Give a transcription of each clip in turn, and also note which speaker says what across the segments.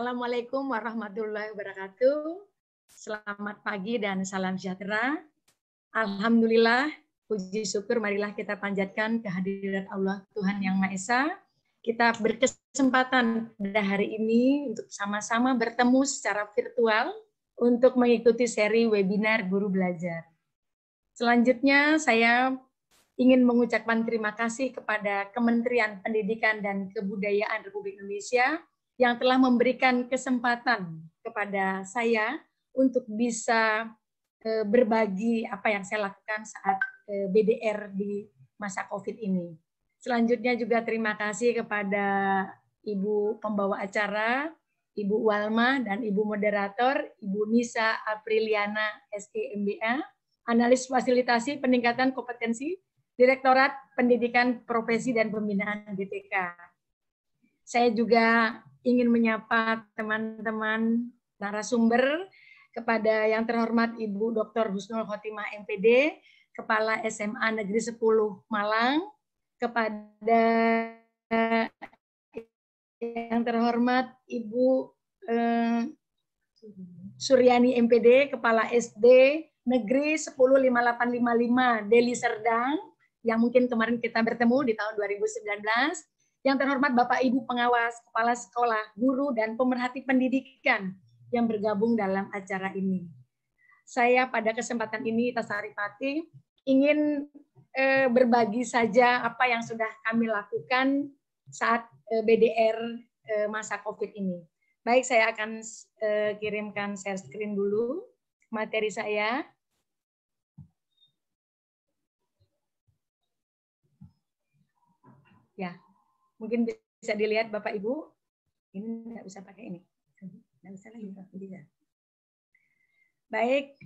Speaker 1: Assalamualaikum warahmatullahi wabarakatuh. Selamat pagi dan salam sejahtera. Alhamdulillah, puji syukur marilah kita panjatkan kehadirat Allah Tuhan Yang Maha Esa. Kita berkesempatan pada hari ini untuk sama-sama bertemu secara virtual untuk mengikuti seri webinar Guru Belajar. Selanjutnya saya ingin mengucapkan terima kasih kepada Kementerian Pendidikan dan Kebudayaan Republik Indonesia yang telah memberikan kesempatan kepada saya untuk bisa berbagi apa yang saya lakukan saat BDR di masa COVID ini. Selanjutnya juga terima kasih kepada Ibu pembawa acara, Ibu Walma, dan Ibu moderator, Ibu Nisa Apriliana, SE MBA, analis fasilitasi peningkatan kompetensi, Direktorat Pendidikan Profesi dan Pembinaan DTK. Saya juga ingin menyapa teman-teman narasumber, kepada yang terhormat Ibu Dr. Husnul Khotimah MPD, Kepala SMA Negeri 10 Malang, kepada yang terhormat Ibu Suryani MPD, Kepala SD Negeri 105855 Deli Serdang, yang mungkin kemarin kita bertemu di tahun 2019, yang terhormat Bapak Ibu pengawas, kepala sekolah, guru, dan pemerhati pendidikan yang bergabung dalam acara ini. Saya pada kesempatan ini, Tasarifati, ingin berbagi saja apa yang sudah kami lakukan saat BDR masa COVID ini. Baik, saya akan kirimkan share screen dulu materi saya. Ya. Mungkin bisa dilihat Bapak Ibu, ini nggak bisa pakai ini. Nggak bisa lagi, bisa. Baik.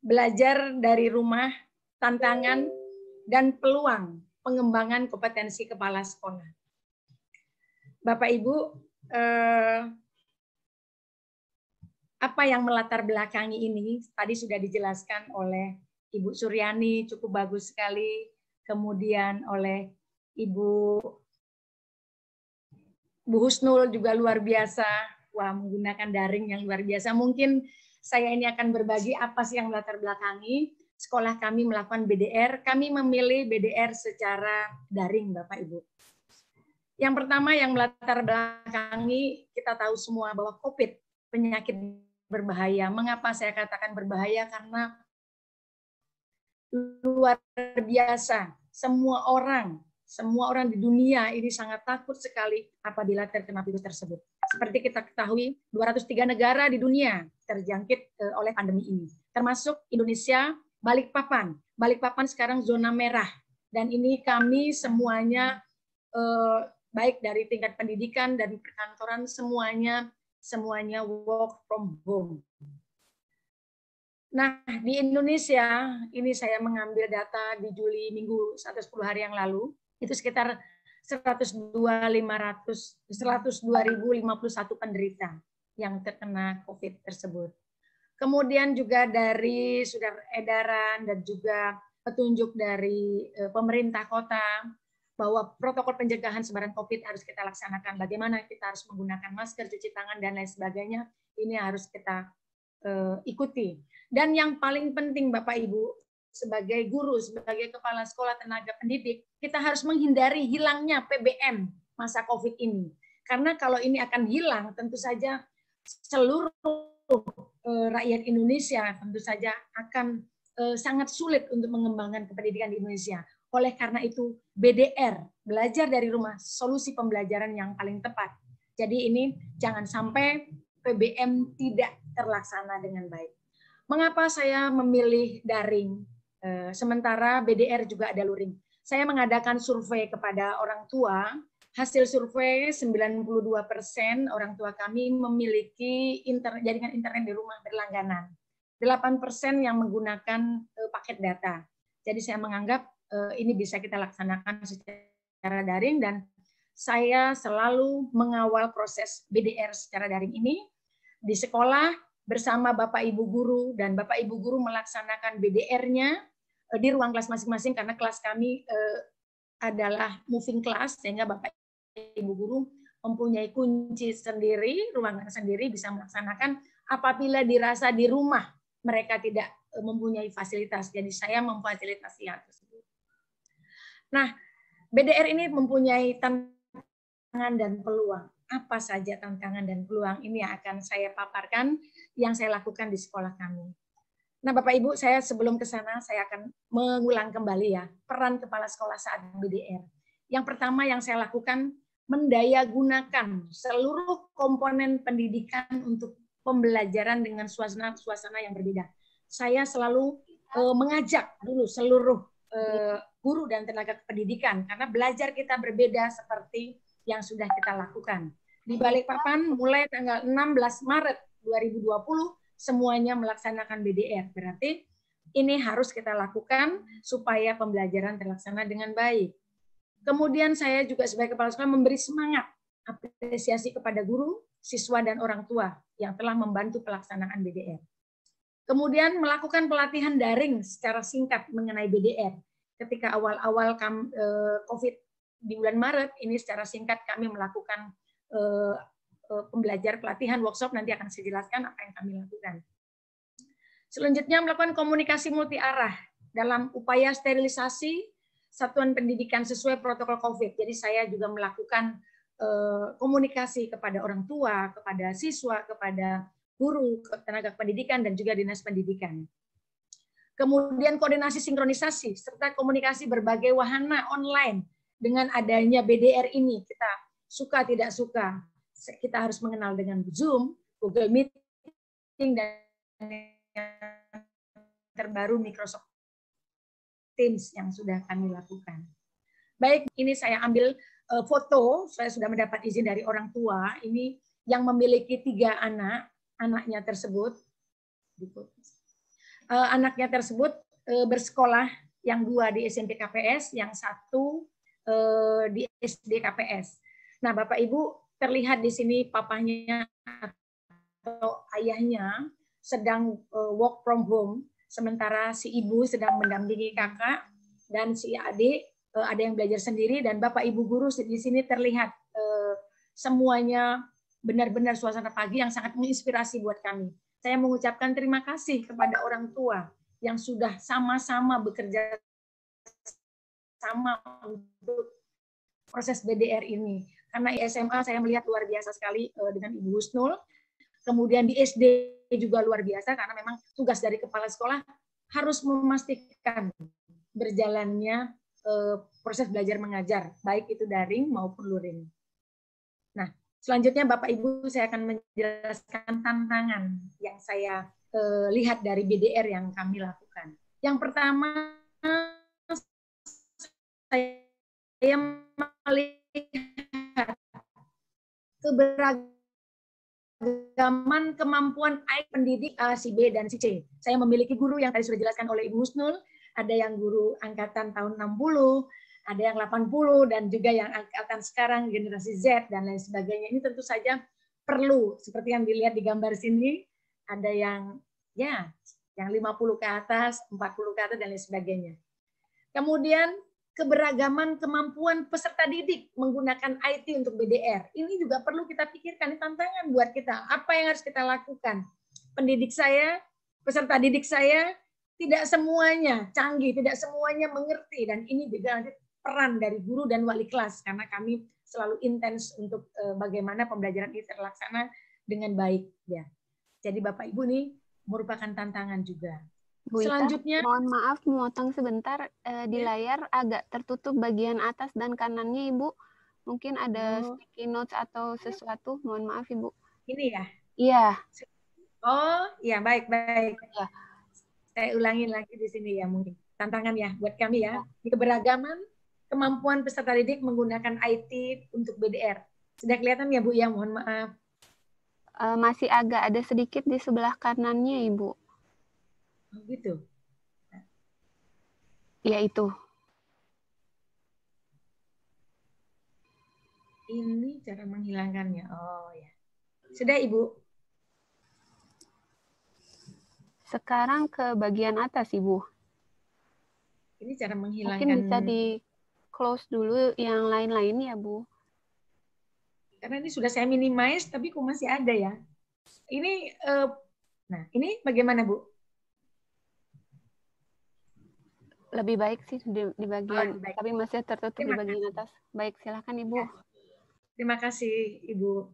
Speaker 1: Belajar dari rumah, tantangan, dan peluang pengembangan kompetensi kepala sekolah. Bapak Ibu, apa yang melatar belakangi ini tadi sudah dijelaskan oleh Ibu Suryani, cukup bagus sekali. Kemudian oleh Ibu Husnul juga luar biasa. Wah, menggunakan daring yang luar biasa. Mungkin saya ini akan berbagi apa sih yang melatar belakangi sekolah kami melakukan BDR. Kami memilih BDR secara daring, Bapak Ibu. Yang pertama yang melatar belakangi, kita tahu semua bahwa COVID, penyakit berbahaya. Mengapa saya katakan berbahaya? Karena luar biasa. Semua orang di dunia ini sangat takut sekali apabila terkena virus tersebut. Seperti kita ketahui, 203 negara di dunia terjangkit oleh pandemi ini. Termasuk Indonesia, Balikpapan. Balikpapan sekarang zona merah. Dan ini kami semuanya, baik dari tingkat pendidikan dan perkantoran, semuanya work from home. Nah, di Indonesia, ini saya mengambil data di Juli minggu atau 10 hari yang lalu, itu sekitar 102.551 penderita yang terkena COVID tersebut. Kemudian juga dari surat edaran dan juga petunjuk dari pemerintah kota, bahwa protokol pencegahan sebaran COVID harus kita laksanakan. Bagaimana kita harus menggunakan masker, cuci tangan, dan lain sebagainya, ini harus kita ikuti. Dan yang paling penting Bapak Ibu, sebagai guru, sebagai kepala sekolah, tenaga pendidik, kita harus menghindari hilangnya PBM masa COVID ini. Karena kalau ini akan hilang, tentu saja seluruh rakyat Indonesia tentu saja akan sangat sulit untuk mengembangkan pendidikan di Indonesia. Oleh karena itu, BDR, belajar dari rumah, solusi pembelajaran yang paling tepat. Jadi ini jangan sampai PBM tidak terlaksana dengan baik. Mengapa saya memilih daring, sementara BDR juga ada luring? Saya mengadakan survei kepada orang tua. Hasil survei 92% orang tua kami memiliki jaringan internet di rumah berlangganan. 8% yang menggunakan paket data. Jadi saya menganggap ini bisa kita laksanakan secara daring, dan saya selalu mengawal proses BDR secara daring ini di sekolah bersama Bapak Ibu guru, dan Bapak Ibu guru melaksanakan BDR-nya di ruang kelas masing-masing karena kelas kami adalah moving class, sehingga Bapak Ibu guru mempunyai kunci sendiri, ruangan sendiri, bisa melaksanakan. Apabila dirasa di rumah mereka tidak mempunyai fasilitas, jadi saya memfasilitasi hal tersebut. Nah, BDR ini mempunyai tantangan dan peluang. Apa saja tantangan dan peluang ini yang akan saya paparkan yang saya lakukan di sekolah kami. Nah, Bapak Ibu, saya sebelum ke sana saya akan mengulang kembali ya peran kepala sekolah saat BDR. Yang pertama yang saya lakukan mendayagunakan seluruh komponen pendidikan untuk pembelajaran dengan suasana yang berbeda. Saya selalu mengajak dulu seluruh guru dan tenaga pendidikan karena belajar kita berbeda seperti yang sudah kita lakukan. Di Balikpapan mulai tanggal 16 Maret 2020 semuanya melaksanakan BDR. Berarti ini harus kita lakukan supaya pembelajaran terlaksana dengan baik. Kemudian saya juga sebagai kepala sekolah memberi semangat, apresiasi kepada guru, siswa, dan orang tua yang telah membantu pelaksanaan BDR. Kemudian melakukan pelatihan daring secara singkat mengenai BDR. Ketika awal-awal COVID di bulan Maret, ini secara singkat kami melakukan pembelajar pelatihan workshop, nanti akan saya jelaskan apa yang kami lakukan. Selanjutnya melakukan komunikasi multi arah dalam upaya sterilisasi satuan pendidikan sesuai protokol COVID. Jadi saya juga melakukan komunikasi kepada orang tua, kepada siswa, kepada guru, tenaga pendidikan, dan juga dinas pendidikan. Kemudian koordinasi sinkronisasi serta komunikasi berbagai wahana online. Dengan adanya BDR ini, kita suka tidak suka, kita harus mengenal dengan Zoom, Google Meeting, dan terbaru Microsoft Teams yang sudah kami lakukan. Baik, ini saya ambil foto, saya sudah mendapat izin dari orang tua, ini yang memiliki 3 anak, anaknya tersebut bersekolah, yang 2 di SMP KPS, yang 1 di SD KPS. Nah, Bapak Ibu, terlihat di sini papanya atau ayahnya sedang work from home, sementara si ibu sedang mendampingi kakak dan si adik ada yang belajar sendiri, dan Bapak Ibu guru di sini terlihat semuanya benar-benar suasana pagi yang sangat menginspirasi buat kami. Saya mengucapkan terima kasih kepada orang tua yang sudah sama-sama bekerja sama untuk proses BDR ini. Karena di SMA saya melihat luar biasa sekali dengan Ibu Husnul. Kemudian di SD juga luar biasa karena memang tugas dari kepala sekolah harus memastikan berjalannya proses belajar mengajar, baik itu daring maupun luring. Nah, selanjutnya Bapak Ibu saya akan menjelaskan tantangan yang saya lihat dari BDR yang kami lakukan. Yang pertama, saya melihat keberagaman kemampuan pendidik si B dan si C. Saya memiliki guru yang tadi sudah dijelaskan oleh Ibu Husnul, ada yang guru angkatan tahun 60, ada yang 80, dan juga yang angkatan sekarang generasi Z dan lain sebagainya. Ini tentu saja perlu, seperti yang dilihat di gambar sini, ada yang yang 50 ke atas, 40 ke atas, dan lain sebagainya. Kemudian keberagaman kemampuan peserta didik menggunakan IT untuk BDR. Ini juga perlu kita pikirkan, ini tantangan buat kita. Apa yang harus kita lakukan? Pendidik saya, peserta didik saya, tidak semuanya canggih, tidak semuanya mengerti. Dan ini juga peran dari guru dan wali kelas, karena kami selalu intens untuk bagaimana pembelajaran ini terlaksana dengan baik. Ya. Jadi Bapak Ibu ini merupakan tantangan juga.
Speaker 2: Bu Ita,
Speaker 1: selanjutnya,
Speaker 2: mohon maaf memotong sebentar, di layar agak tertutup bagian atas dan kanannya Ibu. Mungkin ada sticky notes atau sesuatu, mohon maaf Ibu.
Speaker 1: Ini ya?
Speaker 2: Iya.
Speaker 1: Oh, ya baik.
Speaker 2: Ya.
Speaker 1: Saya ulangin lagi di sini ya mungkin. Tantangan ya buat kami ya. Di keberagaman kemampuan peserta didik menggunakan IT untuk BDR. Sudah kelihatan ya Bu ya, mohon maaf.
Speaker 2: Masih agak ada sedikit di sebelah kanannya Ibu.
Speaker 1: Oh, gitu.
Speaker 2: Ya itu.
Speaker 1: Ini cara menghilangkannya. Oh ya. Sudah Ibu.
Speaker 2: Sekarang ke bagian atas Ibu.
Speaker 1: Ini cara menghilangkan.
Speaker 2: Mungkin bisa di close dulu yang lain-lain ya Bu.
Speaker 1: Karena ini sudah saya minimize, tapi kok masih ada ya. Ini, nah ini bagaimana Bu?
Speaker 2: Lebih baik sih di bagian,
Speaker 1: lebih baik.
Speaker 2: tapi masih tertutup di bagian atas. Baik, silakan Ibu.
Speaker 1: Ya. Terima kasih Ibu.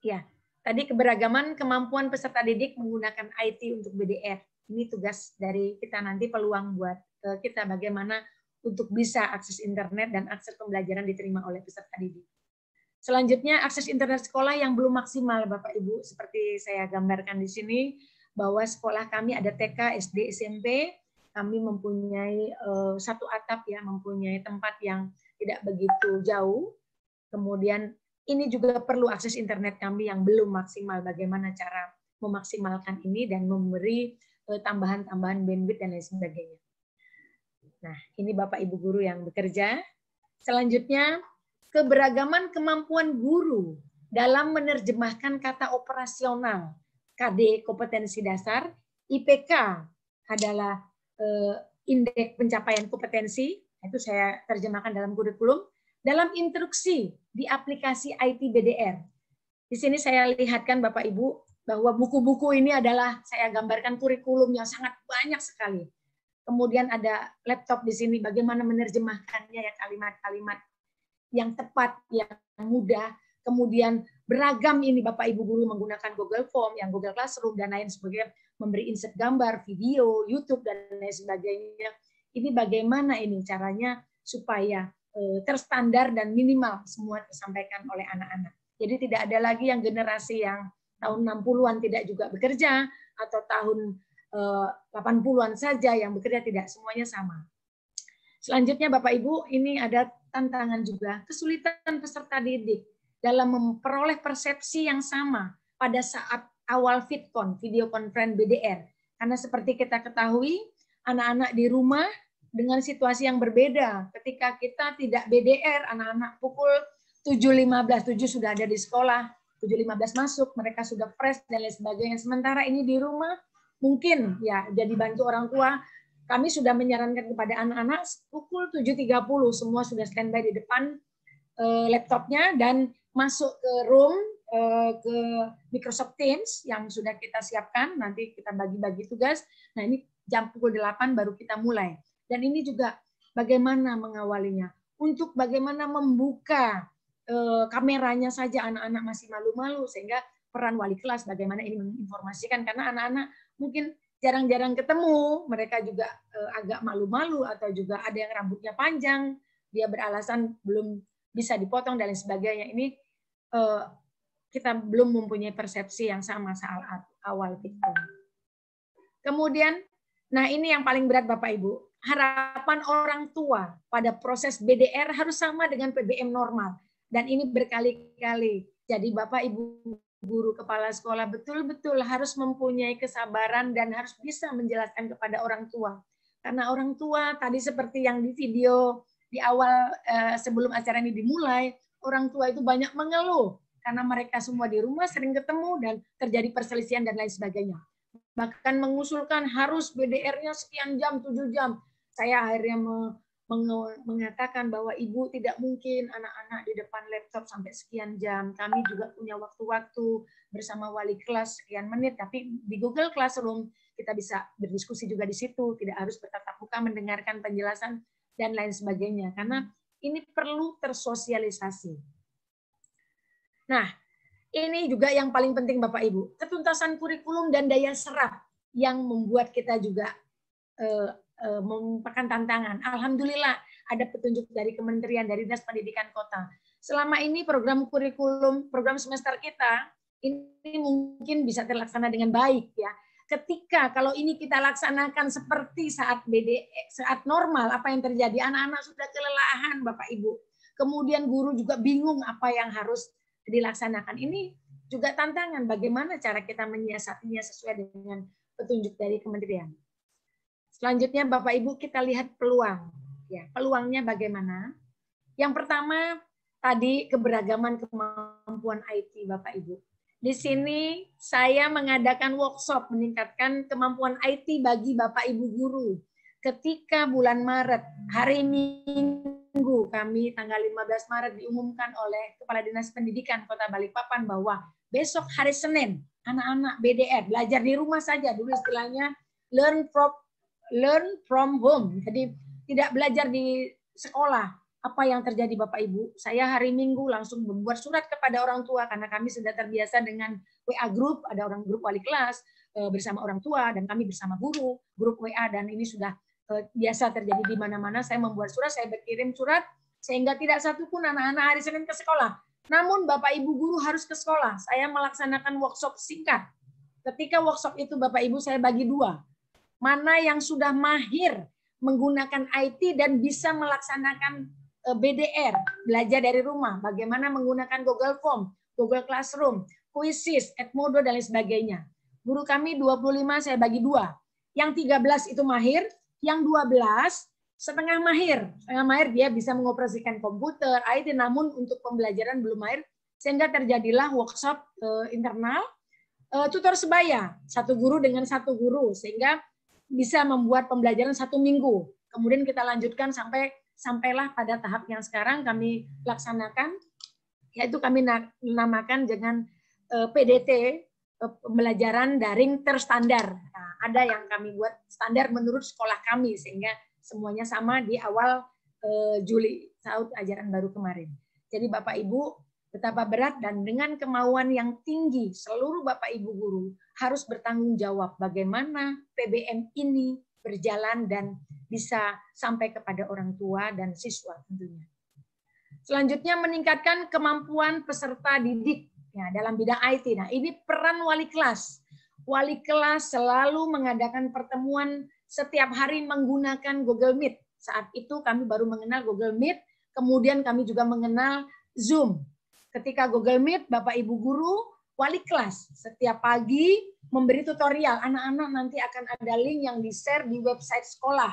Speaker 1: Ya, tadi keberagaman kemampuan peserta didik menggunakan IT untuk BDR. Ini tugas dari kita nanti, peluang buat kita bagaimana untuk bisa akses internet dan akses pembelajaran diterima oleh peserta didik. Selanjutnya, akses internet sekolah yang belum maksimal, Bapak Ibu, seperti saya gambarkan di sini, bahwa sekolah kami ada TK, SD, SMP, kami mempunyai satu atap ya, mempunyai tempat yang tidak begitu jauh. Kemudian ini juga perlu akses internet kami yang belum maksimal, bagaimana cara memaksimalkan ini dan memberi tambahan-tambahan bandwidth dan lain sebagainya. Nah, ini Bapak Ibu guru yang bekerja. Selanjutnya, keberagaman kemampuan guru dalam menerjemahkan kata operasional, KD kompetensi dasar, IPK adalah indeks pencapaian kompetensi, itu saya terjemahkan dalam kurikulum, dalam instruksi di aplikasi IT BDR. Di sini saya lihatkan Bapak Ibu bahwa buku-buku ini adalah saya gambarkan kurikulum yang sangat banyak sekali. Kemudian ada laptop di sini, bagaimana menerjemahkannya ya, kalimat-kalimat yang tepat, yang mudah, kemudian beragam ini Bapak Ibu guru menggunakan Google Form, yang Google Classroom dan lain sebagainya, memberi insert gambar, video, YouTube dan lain sebagainya. Ini bagaimana ini caranya supaya terstandar dan minimal semua disampaikan oleh anak-anak. Jadi tidak ada lagi yang generasi yang tahun 60-an tidak juga bekerja atau tahun 80-an saja yang bekerja, tidak, semuanya sama. Selanjutnya Bapak Ibu, ini ada tantangan juga, kesulitan peserta didik dalam memperoleh persepsi yang sama pada saat awal VidCon, video conference BDR. Karena seperti kita ketahui, anak-anak di rumah dengan situasi yang berbeda. Ketika kita tidak BDR, anak-anak pukul 7.15, 7 sudah ada di sekolah, 7.15 masuk, mereka sudah fresh dan lain sebagainya. Sementara ini di rumah, mungkin ya jadi bantu orang tua, kami sudah menyarankan kepada anak-anak pukul 7.30 semua sudah standby di depan laptopnya dan masuk ke room, ke Microsoft Teams yang sudah kita siapkan, nanti kita bagi-bagi tugas. Nah ini jam pukul 8 baru kita mulai. Dan ini juga bagaimana mengawalinya, untuk bagaimana membuka kameranya saja, anak-anak masih malu-malu, sehingga peran wali kelas bagaimana ini menginformasikan, karena anak-anak mungkin jarang-jarang ketemu, mereka juga agak malu-malu, atau juga ada yang rambutnya panjang, dia beralasan belum bisa dipotong dan lain sebagainya. Ini kita belum mempunyai persepsi yang sama saat awal VidCon. Kemudian, nah ini yang paling berat Bapak Ibu, harapan orang tua pada proses BDR harus sama dengan PBM normal, dan ini berkali-kali. Jadi Bapak Ibu guru kepala sekolah betul-betul harus mempunyai kesabaran dan harus bisa menjelaskan kepada orang tua. Karena orang tua tadi seperti yang di video di awal sebelum acara ini dimulai, orang tua itu banyak mengeluh karena mereka semua di rumah sering ketemu dan terjadi perselisihan dan lain sebagainya. Bahkan mengusulkan harus BDR-nya sekian jam, 7 jam. Saya akhirnya mengatakan bahwa ibu tidak mungkin anak-anak di depan laptop sampai sekian jam. Kami juga punya waktu-waktu bersama wali kelas sekian menit, tapi di Google Classroom kita bisa berdiskusi juga di situ, tidak harus bertatap muka mendengarkan penjelasan dan lain sebagainya, karena ini perlu tersosialisasi. Nah, ini juga yang paling penting Bapak Ibu, ketuntasan kurikulum dan daya serap yang membuat kita juga merupakan tantangan. Alhamdulillah ada petunjuk dari Kementerian, dari Dinas Pendidikan Kota. Selama ini program kurikulum, program semester kita ini mungkin bisa terlaksana dengan baik ya. Ketika kalau ini kita laksanakan seperti saat saat normal, apa yang terjadi? Anak-anak sudah kelelahan Bapak Ibu. Kemudian guru juga bingung apa yang harus dilaksanakan. Ini juga tantangan, bagaimana cara kita menyiasatinya sesuai dengan petunjuk dari Kementerian. Selanjutnya Bapak Ibu kita lihat peluang. Ya, peluangnya bagaimana? Yang pertama tadi keberagaman kemampuan IT Bapak Ibu. Di sini saya mengadakan workshop meningkatkan kemampuan IT bagi Bapak Ibu guru. Ketika bulan Maret, hari Minggu Minggu kami tanggal 15 Maret diumumkan oleh Kepala Dinas Pendidikan Kota Balikpapan bahwa besok hari Senin anak-anak BDR belajar di rumah saja, dulu istilahnya learn from home. Jadi tidak belajar di sekolah. Apa yang terjadi Bapak Ibu? Saya hari Minggu langsung membuat surat kepada orang tua karena kami sudah terbiasa dengan WA group, ada orang grup wali kelas bersama orang tua dan kami bersama guru, grup WA, dan ini sudah biasa terjadi di mana-mana. Saya membuat surat, saya berkirim surat sehingga tidak satu pun anak-anak hari Senin ke sekolah. Namun Bapak Ibu guru harus ke sekolah. Saya melaksanakan workshop singkat. Ketika workshop itu Bapak Ibu saya bagi dua. Mana yang sudah mahir menggunakan IT dan bisa melaksanakan BDR, belajar dari rumah, bagaimana menggunakan Google Form, Google Classroom, Quizzes, Edmodo, dan lain sebagainya. Guru kami 25 saya bagi dua. Yang 13 itu mahir, yang 12 setengah mahir. Setengah mahir dia bisa mengoperasikan komputer, IT, namun untuk pembelajaran belum mahir, sehingga terjadilah workshop internal, tutor sebaya, satu guru dengan satu guru, sehingga bisa membuat pembelajaran 1 minggu. Kemudian kita lanjutkan sampailah pada tahap yang sekarang kami laksanakan, yaitu kami namakan dengan PDT, pembelajaran daring terstandar. Nah, ada yang kami buat standar menurut sekolah kami, sehingga semuanya sama di awal Juli tahun ajaran baru kemarin. Jadi Bapak Ibu, betapa berat dan dengan kemauan yang tinggi, seluruh Bapak Ibu guru harus bertanggung jawab bagaimana PBM ini berjalan dan bisa sampai kepada orang tua dan siswa tentunya. Selanjutnya meningkatkan kemampuan peserta didik ya, dalam bidang IT. Nah, ini peran wali kelas. Wali kelas selalu mengadakan pertemuan setiap hari menggunakan Google Meet. Saat itu kami baru mengenal Google Meet, kemudian kami juga mengenal Zoom. Ketika Google Meet, Bapak Ibu guru, wali kelas setiap pagi memberi tutorial. Anak-anak nanti akan ada link yang di-share di website sekolah.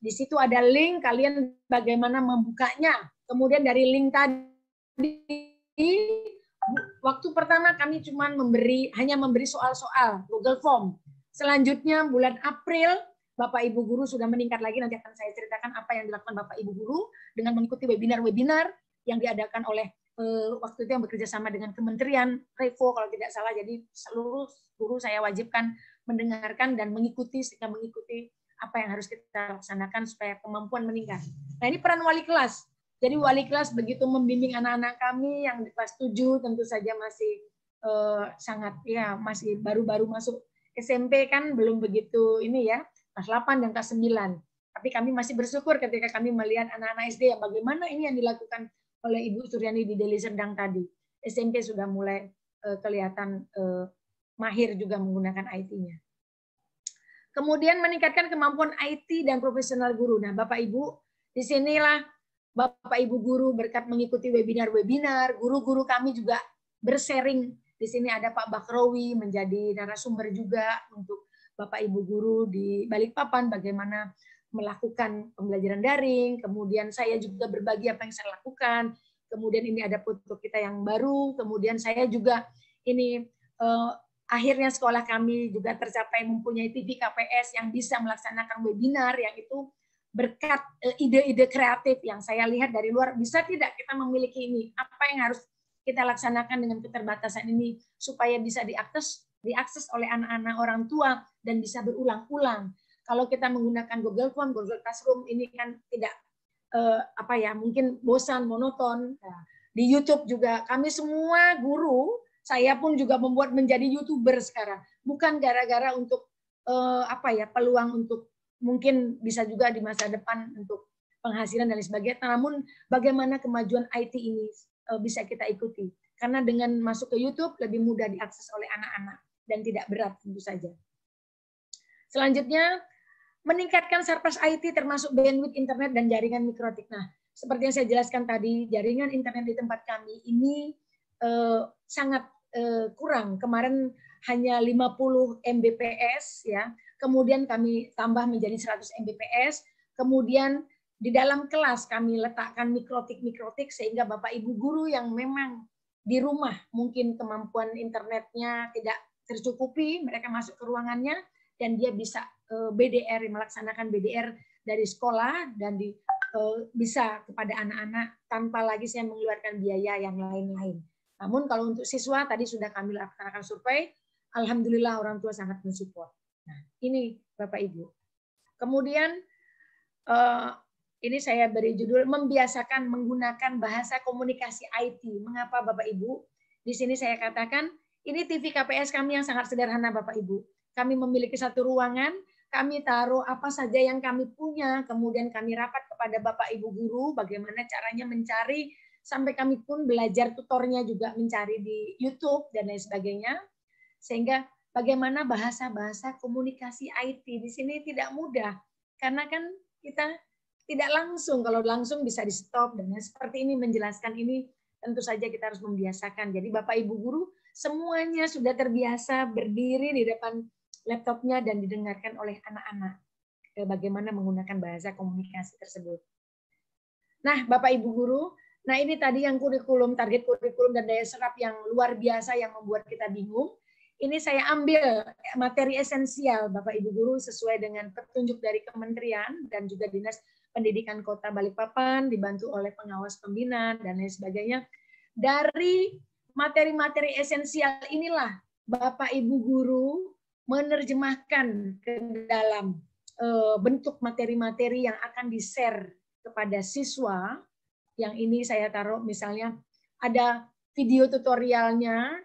Speaker 1: Di situ ada link, kalian bagaimana membukanya. Kemudian dari link tadi, waktu pertama kami hanya memberi soal-soal Google Form. Selanjutnya bulan April, Bapak Ibu guru sudah meningkat lagi, nanti akan saya ceritakan apa yang dilakukan Bapak Ibu guru dengan mengikuti webinar-webinar yang diadakan oleh waktu itu yang bekerja sama dengan Kementerian Revo kalau tidak salah. Jadi seluruh guru saya wajibkan mendengarkan dan mengikuti sehingga mengikuti apa yang harus kita laksanakan supaya kemampuan meningkat. Nah, ini peran wali kelas. Jadi wali kelas begitu membimbing anak-anak kami yang di kelas 7 tentu saja masih sangat ya masih baru-baru masuk SMP kan belum begitu ini ya, kelas 8 dan kelas 9. Tapi kami masih bersyukur ketika kami melihat anak-anak SD yang bagaimana ini yang dilakukan oleh Ibu Suryani di Deli Serdang tadi. SMP sudah mulai kelihatan mahir juga menggunakan IT-nya. Kemudian meningkatkan kemampuan IT dan profesional guru. Nah, Bapak Ibu, disinilah Bapak Ibu guru berkat mengikuti webinar-webinar, guru-guru kami juga bersharing. Di sini ada Pak Bakrowi menjadi narasumber juga untuk Bapak Ibu guru di Balikpapan bagaimana melakukan pembelajaran daring, kemudian saya juga berbagi apa yang saya lakukan, kemudian ini ada foto kita yang baru, kemudian saya juga ini akhirnya sekolah kami juga tercapai mempunyai TV KPS yang bisa melaksanakan webinar yang itu berkat ide-ide kreatif yang saya lihat dari luar. Bisa tidak kita memiliki ini, apa yang harus kita laksanakan dengan keterbatasan ini supaya bisa diakses oleh anak-anak orang tua dan bisa berulang-ulang. Kalau kita menggunakan Google Form, Google Classroom ini kan tidak mungkin bosan, monoton. Nah, di YouTube juga kami semua guru, saya pun juga membuat menjadi YouTuber sekarang. Bukan gara-gara untuk peluang untuk mungkin bisa juga di masa depan untuk penghasilan dan lain sebagainya. Namun bagaimana kemajuan IT ini bisa kita ikuti. Karena dengan masuk ke YouTube lebih mudah diakses oleh anak-anak dan tidak berat tentu saja. Selanjutnya, meningkatkan surplus IT termasuk bandwidth internet dan jaringan mikrotik. Nah, seperti yang saya jelaskan tadi, jaringan internet di tempat kami ini sangat kurang. Kemarin hanya 50 Mbps ya. Kemudian kami tambah menjadi 100 Mbps. Kemudian di dalam kelas kami letakkan mikrotik sehingga Bapak Ibu guru yang memang di rumah mungkin kemampuan internetnya tidak tercukupi, mereka masuk ke ruangannya dan dia bisa BDR, melaksanakan BDR dari sekolah dan di bisa kepada anak-anak tanpa lagi saya mengeluarkan biaya yang lain-lain. Namun kalau untuk siswa tadi sudah kami laksanakan survei, alhamdulillah orang tua sangat mensupport. Nah, ini Bapak Ibu. Kemudian ini saya beri judul membiasakan menggunakan bahasa komunikasi IT. Mengapa Bapak Ibu? Di sini saya katakan ini TV KPS kami yang sangat sederhana Bapak Ibu. Kami memiliki satu ruangan, kami taruh apa saja yang kami punya, kemudian kami rapat kepada Bapak Ibu guru bagaimana caranya mencari, sampai kami pun belajar tutornya juga mencari di YouTube dan lain sebagainya. Sehingga bagaimana bahasa-bahasa komunikasi IT di sini tidak mudah. Karena kan kita tidak langsung, kalau langsung bisa di stop, dan seperti ini menjelaskan ini tentu saja kita harus membiasakan. Jadi Bapak Ibu guru semuanya sudah terbiasa berdiri di depan laptopnya dan didengarkan oleh anak-anak bagaimana menggunakan bahasa komunikasi tersebut. Nah, Bapak Ibu guru, nah ini tadi yang kurikulum, target kurikulum dan daya serap yang luar biasa yang membuat kita bingung. Ini saya ambil materi esensial Bapak Ibu guru sesuai dengan petunjuk dari kementerian dan juga Dinas Pendidikan Kota Balikpapan dibantu oleh pengawas pembina dan lain sebagainya. Dari materi-materi esensial inilah Bapak Ibu guru menerjemahkan ke dalam bentuk materi-materi yang akan di-share kepada siswa. Yang ini saya taruh misalnya ada video tutorialnya,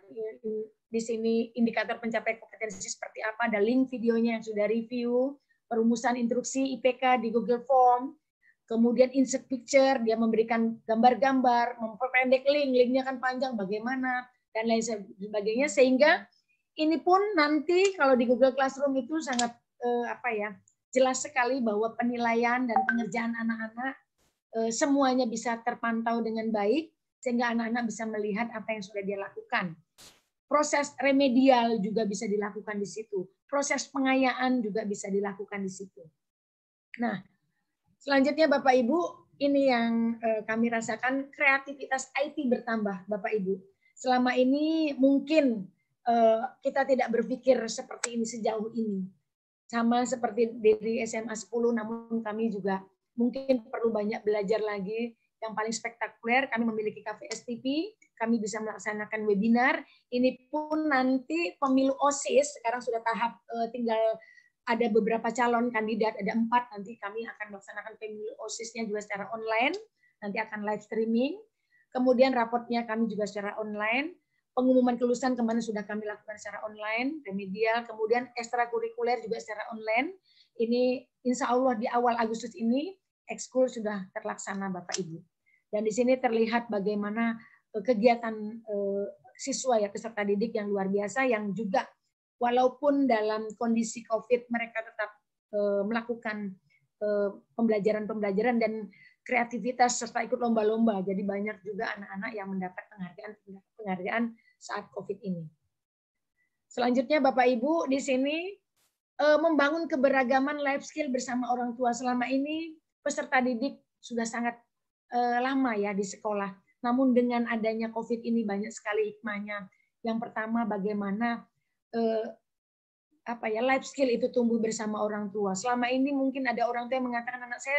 Speaker 1: di sini indikator pencapaian kompetensi seperti apa, ada link videonya yang sudah review, perumusan instruksi IPK di Google Form, kemudian insert picture, dia memberikan gambar-gambar, memperpendek link, linknya kan panjang bagaimana, dan lain sebagainya, sehingga ini pun nanti kalau di Google Classroom itu sangat jelas sekali bahwa penilaian dan pengerjaan anak-anak semuanya bisa terpantau dengan baik, sehingga anak-anak bisa melihat apa yang sudah dia lakukan. Proses remedial juga bisa dilakukan di situ. Proses pengayaan juga bisa dilakukan di situ. Nah, selanjutnya Bapak Ibu, ini yang kami rasakan kreativitas IT bertambah Bapak Ibu. Selama ini mungkin kita tidak berpikir seperti ini sejauh ini. Sama seperti dari SMA 10, namun kami juga mungkin perlu banyak belajar lagi. Yang paling spektakuler, kami memiliki KVSTP, kami bisa melaksanakan webinar. Ini pun nanti pemilu OSIS, sekarang sudah tahap tinggal ada beberapa calon kandidat, ada 4, nanti kami akan melaksanakan pemilu OSIS-nya juga secara online, nanti akan live streaming. Kemudian raportnya kami juga secara online. Pengumuman kelulusan kemarin sudah kami lakukan secara online, remedial, kemudian ekstrakurikuler juga secara online. Ini insya Allah di awal Agustus ini ekskul sudah terlaksana Bapak Ibu. Dan di sini terlihat bagaimana kegiatan siswa ya peserta didik yang luar biasa yang juga walaupun dalam kondisi COVID mereka tetap melakukan pembelajaran dan kreativitas serta ikut lomba-lomba. Jadi banyak juga anak-anak yang mendapat penghargaan saat COVID ini. Selanjutnya Bapak Ibu di sini membangun keberagaman life skill bersama orang tua. Selama ini peserta didik sudah sangat lama ya di sekolah. Namun dengan adanya COVID ini banyak sekali hikmahnya. Yang pertama bagaimana life skill itu tumbuh bersama orang tua. Selama ini mungkin ada orang tua yang mengatakan anak saya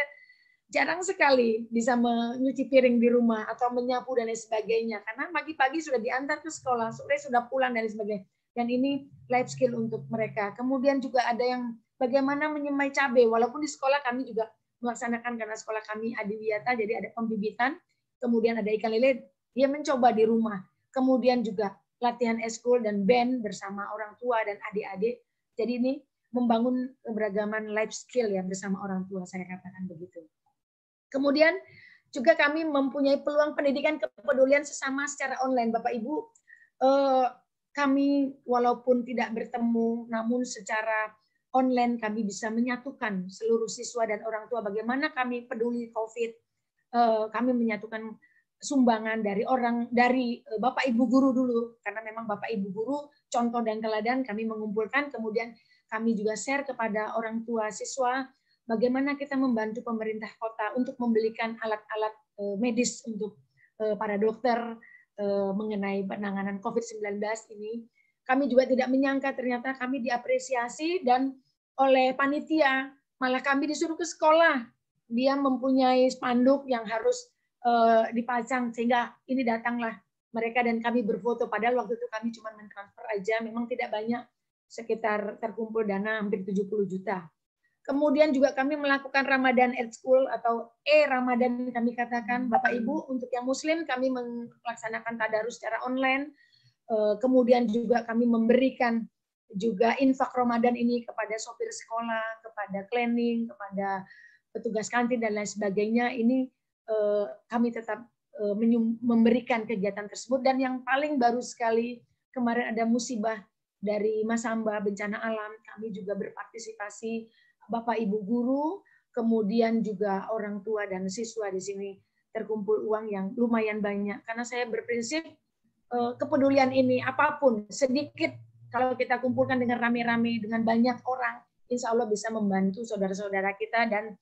Speaker 1: jarang sekali bisa mencuci piring di rumah atau menyapu dan lain sebagainya. Karena pagi-pagi sudah diantar ke sekolah, sore sudah pulang dan lain sebagainya. Dan ini life skill untuk mereka. Kemudian juga ada yang bagaimana menyemai cabai. Walaupun di sekolah kami juga melaksanakan karena sekolah kami adiwiyata, jadi ada pembibitan. Kemudian ada ikan lele, dia mencoba di rumah. Kemudian juga latihan eskul dan band bersama orang tua dan adik-adik. Jadi ini membangun keberagaman life skill ya bersama orang tua, saya katakan begitu. Kemudian juga kami mempunyai peluang pendidikan kepedulian sesama secara online. Bapak Ibu, kami walaupun tidak bertemu, namun secara online kami bisa menyatukan seluruh siswa dan orang tua. Bagaimana kami peduli COVID, kami menyatukan sumbangan dari Bapak Ibu guru dulu, karena memang Bapak Ibu guru contoh dan teladan kami mengumpulkan, kemudian kami juga share kepada orang tua siswa. Bagaimana kita membantu pemerintah kota untuk membelikan alat-alat medis untuk para dokter mengenai penanganan COVID-19 ini. Kami juga tidak menyangka ternyata kami diapresiasi dan oleh panitia, malah kami disuruh ke sekolah dia mempunyai spanduk yang harus dipasang sehingga ini datanglah mereka dan kami berfoto. Padahal waktu itu kami cuma mentransfer aja, memang tidak banyak, sekitar terkumpul dana hampir 70 juta. Kemudian juga kami melakukan Ramadan at School atau Ramadan kami katakan, Bapak Ibu, untuk yang Muslim kami melaksanakan tadarus secara online. Kemudian juga kami memberikan juga infak Ramadan ini kepada sopir sekolah, kepada cleaning, kepada petugas kantin dan lain sebagainya. Ini kami tetap memberikan kegiatan tersebut. Dan yang paling baru sekali kemarin ada musibah dari Mas Hamba bencana alam, kami juga berpartisipasi, Bapak Ibu guru, kemudian juga orang tua dan siswa di sini terkumpul uang yang lumayan banyak. Karena saya berprinsip kepedulian ini apapun sedikit kalau kita kumpulkan dengan rame-rame dengan banyak orang, insya Allah bisa membantu saudara-saudara kita dan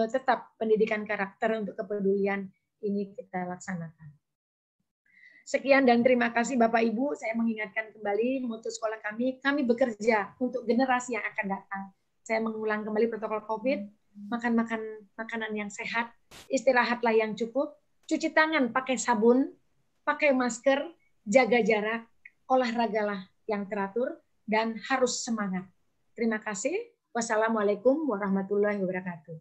Speaker 1: tetap pendidikan karakter untuk kepedulian ini kita laksanakan. Sekian dan terima kasih Bapak Ibu. Saya mengingatkan kembali mutu sekolah kami bekerja untuk generasi yang akan datang. Saya mengulang kembali protokol COVID, makan makanan yang sehat, istirahatlah yang cukup, cuci tangan pakai sabun, pakai masker, jaga jarak, olahragalah yang teratur, dan harus semangat. Terima kasih. Wassalamualaikum warahmatullahi wabarakatuh.